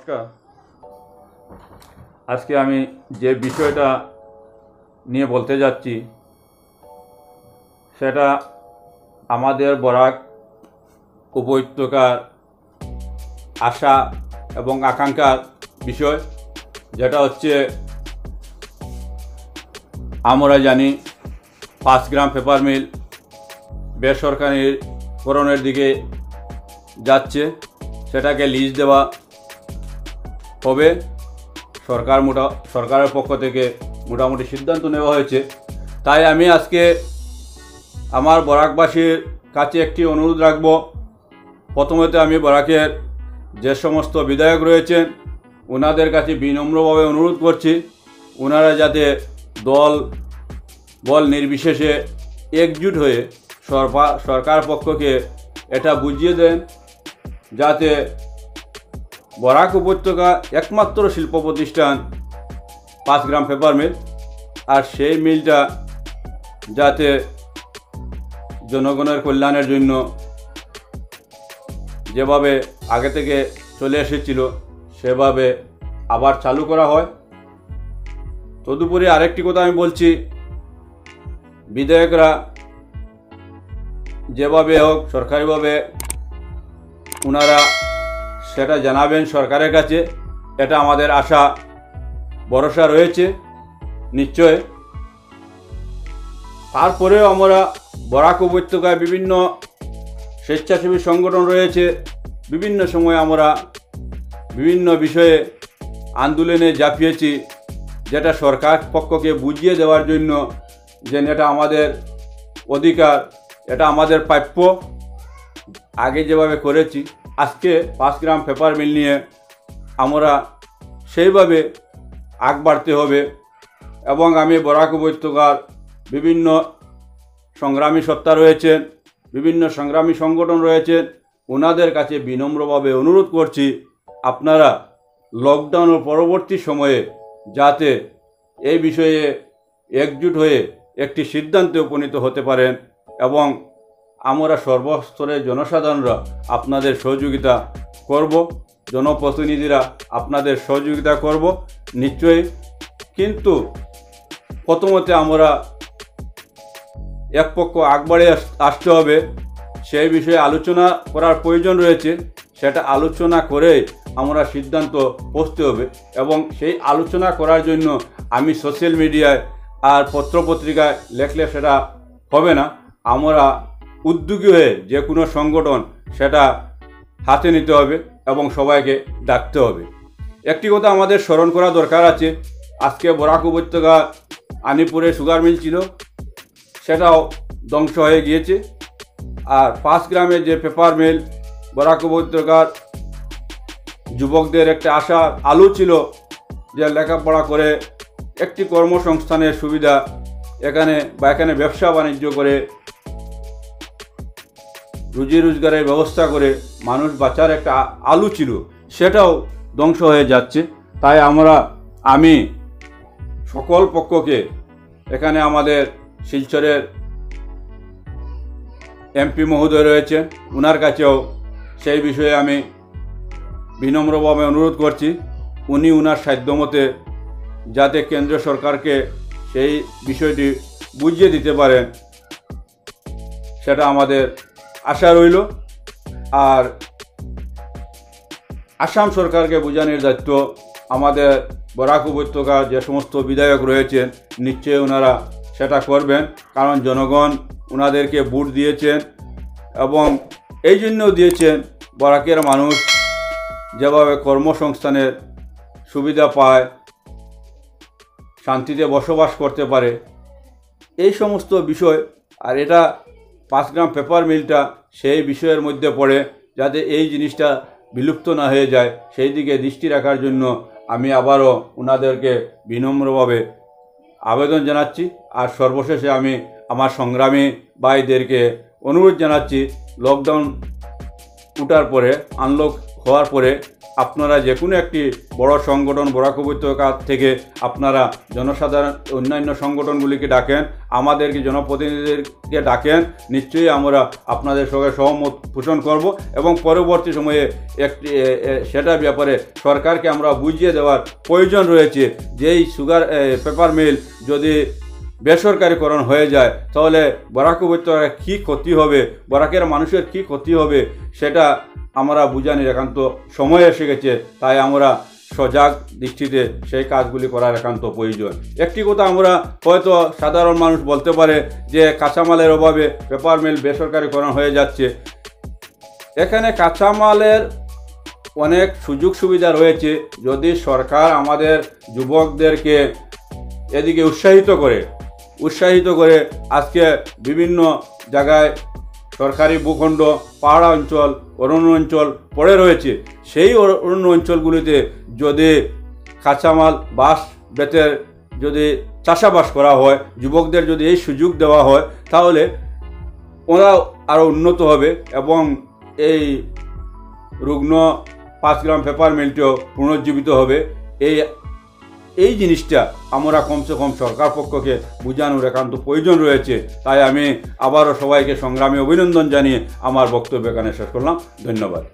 নমস্কার। আজকে আমি যে বিষয়টা নিয়ে বলতে যাচ্ছি সেটা আমাদের বরাক উপত্যকার আশা এবং আকাঙ্ক্ষার বিষয়, যেটা হচ্ছে আমরা জানি 5 গ্রাম পেপার মিল বেসরকারিকরণের দিকে যাচ্ছে। সেটাকে লিজ দেওয়া হবে। সরকারের পক্ষ থেকে মোটামুটি সিদ্ধান্ত নেওয়া হয়েছে। তাই আমি আজকে আমার বরাকবাসীর কাছে একটি অনুরোধ রাখব। প্রথমত আমি বরাকের যে সমস্ত বিধায়ক রয়েছেন ওনাদের কাছে বিনম্রভাবে অনুরোধ করছি, ওনারা যাতে দল বল নির্বিশেষে একজুট হয়ে সরকার পক্ষকে এটা বুঝিয়ে দেন, যাতে বরাক উপত্যকা একমাত্র শিল্প প্রতিষ্ঠান 5 গ্রাম পেপার মিল, আর সেই মিলটা যাতে জনগণের কল্যাণের জন্য যেভাবে আগে থেকে চলে এসেছিল সেভাবে আবার চালু করা হয়। তদুপরি আরেকটি কথা আমি বলছি, বিধায়করা যেভাবে হোক সরকারিভাবে ওনারা সেটা জানাবেন সরকারের কাছে। এটা আমাদের আশা ভরসা রয়েছে নিশ্চয়। তারপরেও আমরা বরাক উপত্যকায় বিভিন্ন স্বেচ্ছাসেবী সংগঠন রয়েছে। বিভিন্ন সময় আমরা বিভিন্ন বিষয়ে আন্দোলনে ঝাঁপিয়েছি, যেটা সরকার পক্ষকে বুঝিয়ে দেওয়ার জন্য যে এটা আমাদের অধিকার, এটা আমাদের প্রাপ্য। আগে যেভাবে করেছি, আজকে 5 গ্রাম পেপার মিল নিয়ে আমরা সেইভাবে আগ বাড়তে হবে। এবং আমি বরাক উপত্যকার বিভিন্ন সংগ্রামী সত্তা রয়েছেন, বিভিন্ন সংগ্রামী সংগঠন রয়েছেন, ওনাদের কাছে বিনম্রভাবে অনুরোধ করছি আপনারা লকডাউনের পরবর্তী সময়ে যাতে এই বিষয়ে একজুট হয়ে একটি সিদ্ধান্তে উপনীত হতে পারেন। এবং আমরা সর্বস্তরের জনসাধারণরা আপনাদের সহযোগিতা করব, জনপ্রতিনিধিরা আপনাদের সহযোগিতা করব নিশ্চয়ই। কিন্তু প্রথমত আমরা এক পক্ষ আগবাড়ে আসতে হবে, সেই বিষয়ে আলোচনা করার প্রয়োজন রয়েছে। সেটা আলোচনা করে আমরা সিদ্ধান্ত পৌঁছতে হবে। এবং সেই আলোচনা করার জন্য আমি সোশ্যাল মিডিয়ায় আর পত্রপত্রিকায় লেখলে সেটা হবে না। আমরা উদ্যোগী হয়ে যে কোনো সংগঠন সেটা হাতে নিতে হবে এবং সবাইকে ডাকতে হবে। একটি কথা আমাদের স্মরণ করা দরকার আছে, আজকে বরাক উপত্যকা আনিপুরে সুগার মিল ছিল, সেটাও ধ্বংস হয়ে গিয়েছে। আর 5 গ্রামের যে পেপার মিল বরাক উপত্যকার যুবকদের একটা আশার আলো ছিল, যে লেখাপড়া করে একটি কর্মসংস্থানের সুবিধা এখানে ব্যবসা বাণিজ্য করে রুজি রোজগারের ব্যবস্থা করে মানুষ বাঁচার একটা আলো ছিল, সেটাও ধ্বংস হয়ে যাচ্ছে। তাই আমি সকল পক্ষকে, এখানে আমাদের শিলচরের এমপি মহোদয় রয়েছে, ওনার কাছেও সেই বিষয়ে আমি বিনম্রভাবে অনুরোধ করছি উনি ওনার সাধ্যমতে যাতে কেন্দ্র সরকারকে সেই বিষয়টি বুঝিয়ে দিতে পারেন, সেটা আমাদের আশা রইল। আর আসাম সরকারকে বোঝানোর দায়িত্ব আমাদের বরাক উপত্যকার যে সমস্ত বিধায়ক রয়েছেন, নিশ্চয়ই ওনারা সেটা করবেন, কারণ জনগণ ওনাদেরকে ভোট দিয়েছেন এবং এই জন্যও দিয়েছেন বরাকের মানুষ যেভাবে কর্মসংস্থানের সুবিধা পায়, শান্তিতে বসবাস করতে পারে, এই সমস্ত বিষয়। আর এটা 5 গ্রাম পেপার মিলটা সেই বিষয়ের মধ্যে পড়ে, যাতে এই জিনিসটা বিলুপ্ত না হয়ে যায় সেই দিকে দৃষ্টি রাখার জন্য আমি আবারও ওনাদেরকে বিনম্রভাবে আবেদন জানাচ্ছি। আর সর্বশেষে আমি আমার সংগ্রামী ভাইদেরকে অনুরোধ জানাচ্ছি, লকডাউন উঠার পরে, আনলক হওয়ার পরে আপনারা যে কোনো একটি বড় সংগঠন বরাক উপত্যকা থেকে আপনারা জনসাধারণ অন্যান্য সংগঠনগুলিকে ডাকেন, আমাদেরকে জনপ্রতিনিধিদেরকে ডাকেন, নিশ্চয়ই আমরা আপনাদের সঙ্গে সহমত পোষণ করব এবং পরবর্তী সময়ে একটি সেটার ব্যাপারে সরকারকে আমরা বুঝিয়ে দেওয়ার প্রয়োজন রয়েছে। যেই সুগার পেপার মিল যদি বেসরকারিকরণ হয়ে যায় তাহলে বরাক উপত্যকার কী ক্ষতি হবে, বরাকের মানুষের কী ক্ষতি হবে সেটা আমরা বুঝানোর একান্ত সময় এসে গেছে। তাই আমরা সজাগ দৃষ্টিতে সেই কাজগুলি করার একান্ত প্রয়োজন। একটি কথা আমরা হয়তো সাধারণ মানুষ বলতে পারে যে কাঁচামালের অভাবে পেপার মিল বেসরকারিকরণ হয়ে যাচ্ছে। এখানে কাঁচামালের অনেক সুযোগ সুবিধা রয়েছে। যদি সরকার আমাদের যুবকদেরকে এদিকে উৎসাহিত করে আজকে বিভিন্ন জায়গায় সরকারি ভূখণ্ড, পাহাড় অঞ্চল, অরণ্য অঞ্চল পড়ে রয়েছে, সেই অরণ্য অঞ্চলগুলিতে যদি কাঁচামাল বাঁশ বেতের যদি চাষাবাস করা হয়, যুবকদের যদি এই সুযোগ দেওয়া হয় তাহলে ওরা আরও উন্নত হবে এবং এই রুগ্ন 5 গ্রাম পেপার মিলটিও পুনর্জীবিত হবে। এই জিনিসটা আমরা কমসে কম সরকার পক্ষকে বোঝানোর একান্ত প্রয়োজন রয়েছে। তাই আমি আবারও সবাইকে সংগ্রামী অভিনন্দন জানিয়ে আমার বক্তব্য এখানে শেষ করলাম। ধন্যবাদ।